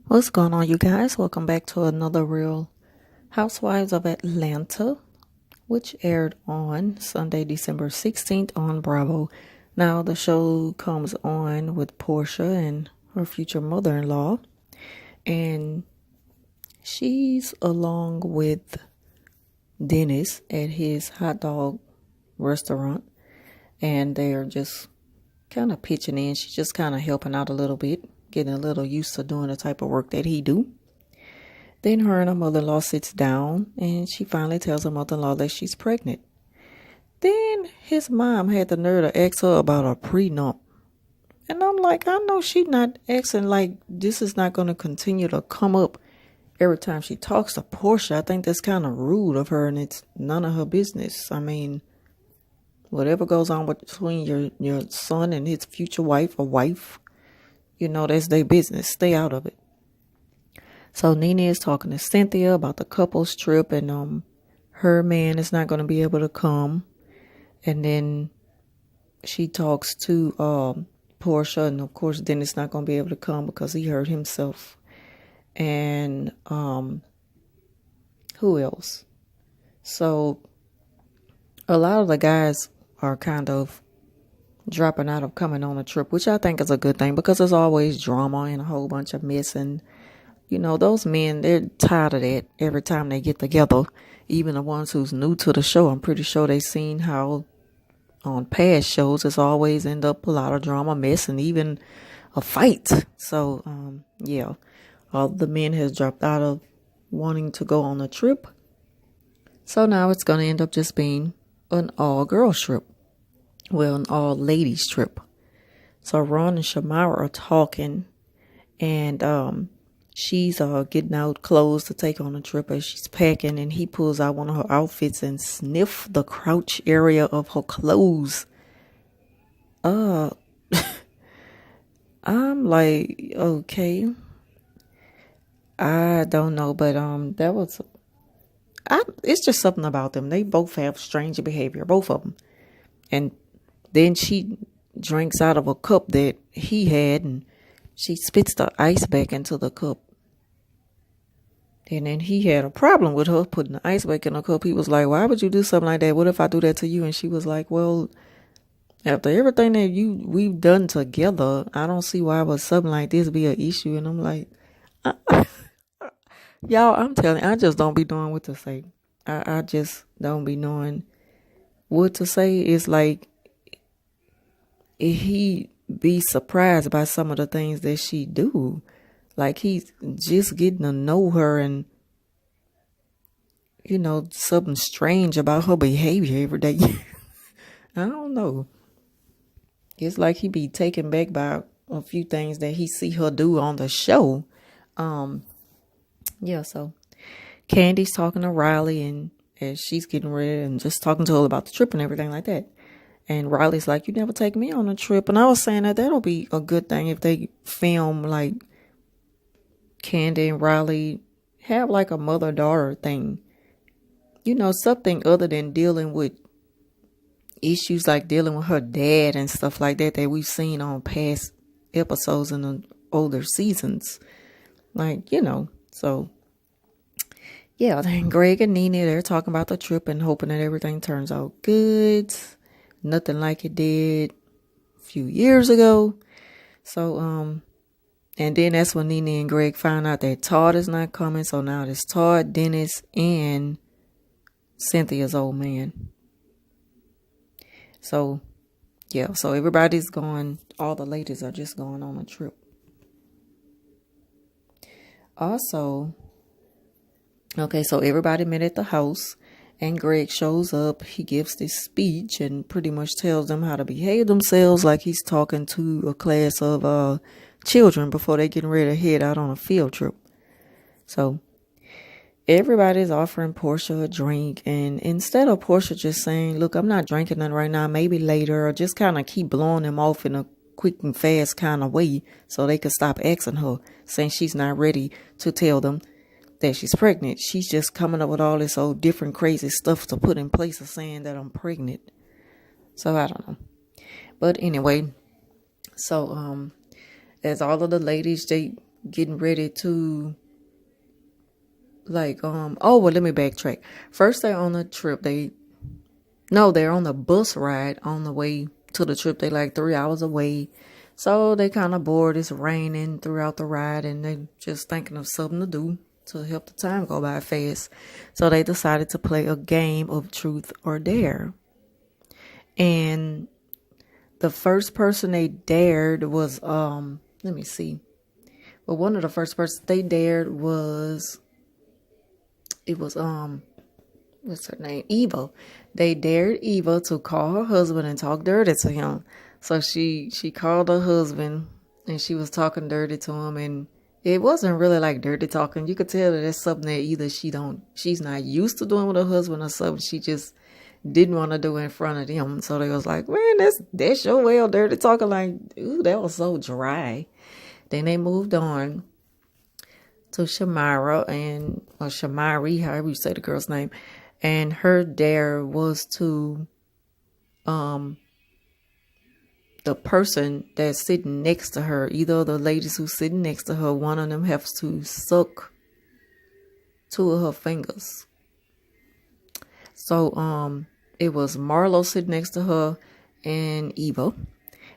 What's going on, you guys? Welcome back to another Real Housewives of Atlanta, which aired on Sunday, December 16th on Bravo. Now, the show comes on with Portia and her future mother-in-law, and she's along with Dennis at his hot dog restaurant, and they're just kind of pitching in. She's just kind of helping out a little bit, getting a little used to doing the type of work that he do. Then her and her mother-in-law sits down, and she finally tells her mother-in-law that she's pregnant. Then his mom had the nerve to ask her about a prenup. And I'm like, I know she's not asking, like, this is not going to continue to come up every time she talks to Portia. I think that's kind of rude of her, and it's none of her business. I mean, whatever goes on between your son and his future wife or wife, that's their business. Stay out of it. So Nene is talking to Cynthia about the couples trip, and her man is not going to be able to come. And then she talks to Portia, and of course Dennis not going to be able to come because he hurt himself. And who else? So a lot of the guys are kind of dropping out of coming on a trip, which I think is a good thing because there's always drama and a whole bunch of mess. And those men, they're tired of that every time they get together. Even the ones who's new to the show, I'm pretty sure they've seen how on past shows it's always end up a lot of drama, mess, and even a fight. So, all the men has dropped out of wanting to go on a trip. So now it's going to end up just being an all-girls trip. Well, an all-ladies trip. So Ron and Shamara are talking, and she's getting out clothes to take on a trip as she's packing, and he pulls out one of her outfits and sniff the crotch area of her clothes. I'm like, okay. I don't know, but it's just something about them. They both have strange behavior, both of them. And then she drinks out of a cup that he had, and she spits the ice back into the cup. And then he had a problem with her putting the ice back in the cup. He was like, why would you do something like that? What if I do that to you? And she was like, well, after everything that we've done together, I don't see why would something like this be an issue. And I'm like, y'all, I'm telling you, I just don't be knowing what to say. I just don't be knowing what to say. It's like he be surprised by some of the things that she do. Like he's just getting to know her, and something strange about her behavior every day. I don't know. It's like he be taken back by a few things that he see her do on the show. So Candy's talking to Riley, and as she's getting ready and just talking to her about the trip and everything like that. And Riley's like, you never take me on a trip. And I was saying that'll be a good thing if they film like Candy and Riley have like a mother-daughter thing. Something other than dealing with issues like dealing with her dad and stuff like that we've seen on past episodes in the older seasons. So then Greg and Nene, they're talking about the trip and hoping that everything turns out good. Nothing like it did a few years ago. So, and then that's when Nene and Greg find out that Todd is not coming. So now it's Todd, Dennis, and Cynthia's old man. So, so everybody's going, all the ladies are just going on a trip. Also, okay, so everybody met at the house, and Greg shows up. He gives this speech and pretty much tells them how to behave themselves like he's talking to a class of children before they getting ready to head out on a field trip. So everybody's offering Portia a drink, and instead of Portia just saying, look, I'm not drinking none right now, maybe later, or just kind of keep blowing them off in a quick and fast kind of way so they could stop asking her, saying she's not ready to tell them that she's pregnant. She's just coming up with all this old different crazy stuff to put in place of saying that I'm pregnant. So I don't know. But anyway, so as all of the ladies, they getting ready to let me backtrack. First they're on a trip. They're on the bus ride on the way to the trip. They like 3 hours away. So they kind of bored. It's raining throughout the ride and they just thinking of something to do to help the time go by fast. So they decided to play a game of truth or dare. And the first person they dared was, let me see. Well, one of the first persons they dared was, what's her name? Eva. They dared Eva to call her husband and talk dirty to him. So she called her husband and she was talking dirty to him, and it wasn't really like dirty talking. You could tell that that's something that either she's not used to doing with her husband, or something she just didn't want to do in front of them. So they was like, man, that's your way of dirty talking. Like, ooh, that was so dry. Then they moved on to Shamira or Shamari, however you say the girl's name. And her dare was to, the person that's sitting next to her, either of the ladies who's sitting next to her, one of them has to suck 2 of her fingers. So, it was Marlo sitting next to her and Eva.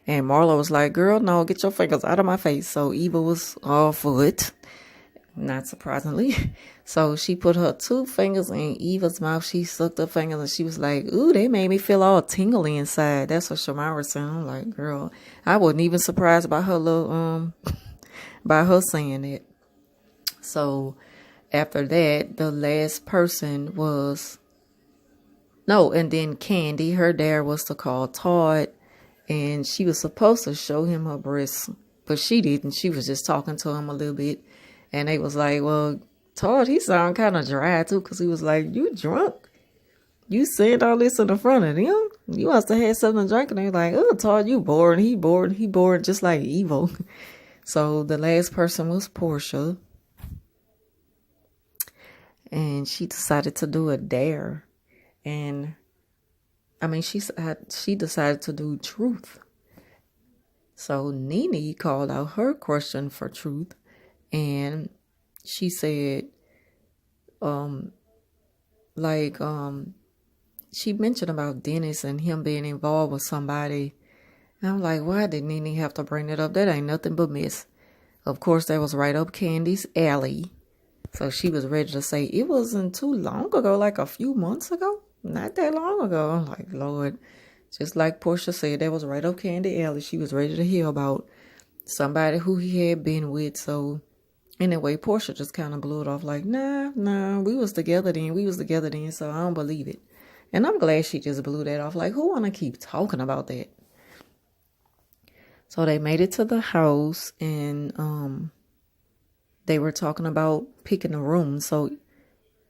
And Marlo was like, girl, no, get your fingers out of my face. So Eva was all for it. Not surprisingly. So she put her 2 fingers in Eva's mouth. She sucked her fingers and she was like, ooh, they made me feel all tingly inside. That's what Shamira said. I'm like, girl, I wasn't even surprised by her little, by her saying it. So after that, the last person was, and then Candy, her dare was to call Todd, and she was supposed to show him her breasts, but she didn't. She was just talking to him a little bit. And they was like, well, Todd, he sounded kind of dry too, because he was like, you drunk? You said all this in the front of them? You must have had something to drink. And they were like, oh, Todd, you bored. He bored just like evil. So the last person was Portia. And she decided to do a dare. And, she decided to do truth. So Nene called out her question for truth. And she said, she mentioned about Dennis and him being involved with somebody. And I'm like, why did Nene have to bring it up? That ain't nothing but mess. Of course, that was right up Candy's alley. So she was ready to say, it wasn't too long ago, like a few months ago. Not that long ago. I'm like, Lord, just like Portia said, that was right up Candy's alley. She was ready to hear about somebody who he had been with. So anyway, Portia just kind of blew it off like, nah, we was together then, so I don't believe it. And I'm glad she just blew that off. Like, who want to keep talking about that? So they made it to the house, and they were talking about picking a room. So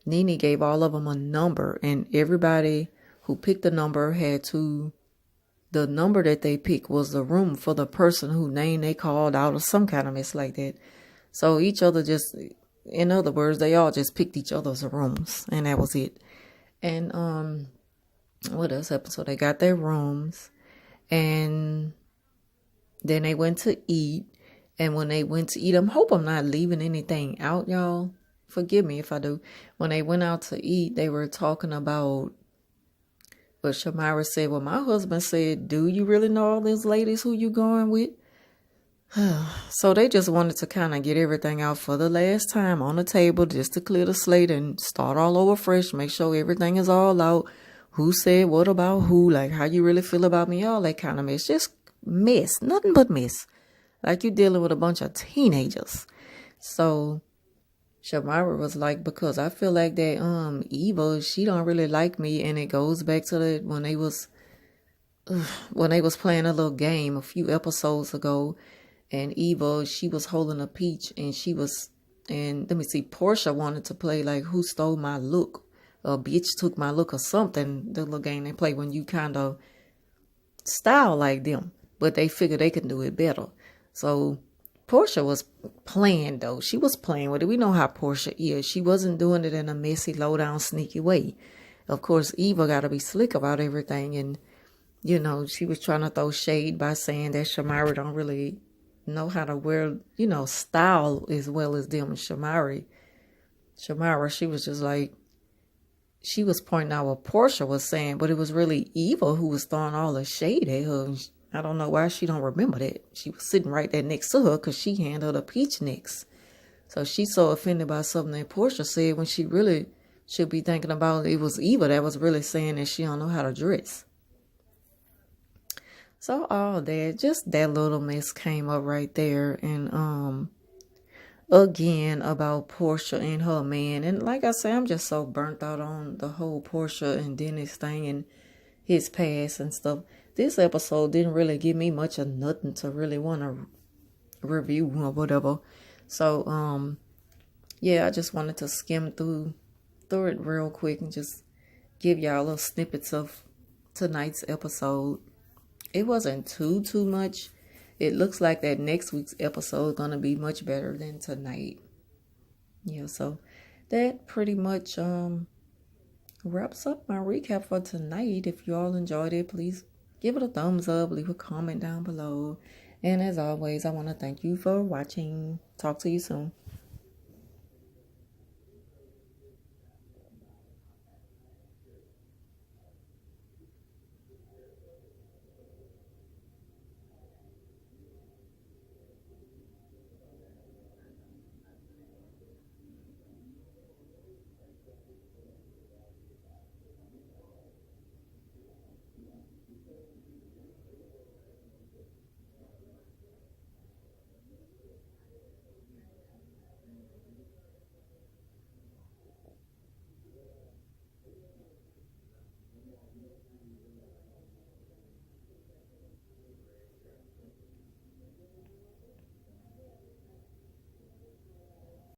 Nene gave all of them a number, and everybody who picked the number the number that they picked was the room for the person whose name they called out, or some kind of mess like that. So in other words, they all just picked each other's rooms, and that was it. And what else happened? So they got their rooms, and then they went to eat. And when they went to eat, I hope I'm not leaving anything out, y'all. Forgive me if I do. When they went out to eat, they were talking about what Shamira said. Well, my husband said, do you really know all these ladies who you going with? So they just wanted to kind of get everything out for the last time on the table, just to clear the slate and start all over fresh. Make sure everything is all out. Who said what about who? Like, how you really feel about me? All that kind of mess. Just mess. Nothing but mess. Like you dealing with a bunch of teenagers. So Shamira was like, because I feel like that Eva, she don't really like me. And it goes back to that when they was playing a little game a few episodes ago. And Eva, she was holding a peach, and Portia wanted to play like who stole my look, a bitch took my look or something. The little game they play when you kind of style like them, but they figured they could do it better. So Portia was playing though. She was playing with it. We know how Portia is. She wasn't doing it in a messy, low down, sneaky way. Of course, Eva got to be slick about everything, and she was trying to throw shade by saying that Shamira don't really know how to wear, style as well as them. And Shamara, she was just like, she was pointing out what Portia was saying, but it was really Eva who was throwing all the shade at her. I don't know why she don't remember that. She was sitting right there next to her because she handled a peach next. So she's so offended by something that Portia said when she really should be thinking about it was Eva that was really saying that she don't know how to dress. So all that, just that little mess came up right there. And again about Portia and her man. And like I said, I'm just so burnt out on the whole Portia and Dennis thing and his past and stuff. This episode didn't really give me much of nothing to really want to review or whatever. So yeah, I just wanted to skim through it real quick and just give y'all little snippets of tonight's episode. It wasn't too much. It looks like that next week's episode is gonna be much better than tonight. Yeah, so that pretty much wraps up my recap for tonight. If you all enjoyed it, please give it a thumbs up, leave a comment down below. And as always, I want to thank you for watching. Talk to you soon.